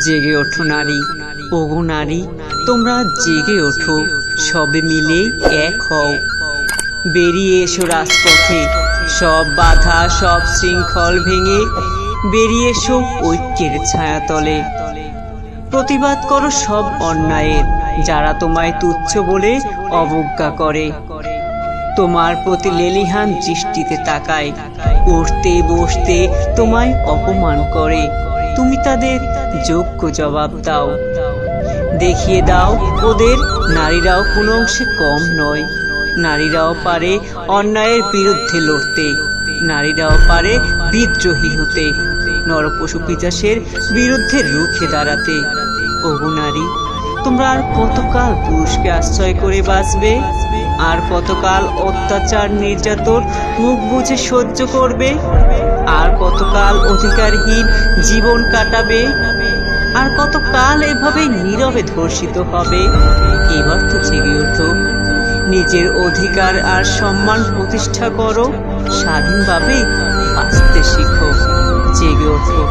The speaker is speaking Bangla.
জেগে ওঠো নারী, ওগো নারী, তোমরা জেগে ওঠো, সবে মিলে এক হও। বেরিয়ে এসো রাজপথে, সব বাধা সব শৃঙ্খল ভেঙে বেরিয়ে এসো ঐক্যের ছায়াতলে। প্রতিবাদ করো সব অন্যায়ের, যারা তোমায় তুচ্ছ বলে অবজ্ঞা করে, তোমার প্রতি লেলিহান দৃষ্টিতে তাকায়, উঠতে বসতে তোমায় অপমান করে। তুমি তাদের যোগ্য জবাব দাও, দেখিয়ে দাও ওদের নারীরাও কোনো অংশে কম নয়। নারীরাও পারে অন্যায়ের বিরুদ্ধে লড়তে, নারীরাও পারে বিদ্রোহী হতে, নরপশু পিশাচের বিরুদ্ধে রুখে দাঁড়াতে। ওগো নারী, তোমরা আর কতকাল পুরুষকে আশ্রয় করে বাঁচবে? আর কতকাল অত্যাচার নির্যাতন মুখ বুজে সহ্য করবে? আর কতকাল অধিকারহীন জীবন কাটাবে? আর কতকাল এভাবে নীরবে ধর্ষিত হবে? এবার তো জেগে ওঠো, নিজের অধিকার আর সম্মান প্রতিষ্ঠা করো, স্বাধীনভাবে বাঁচতে শিখো। জেগে ওঠো।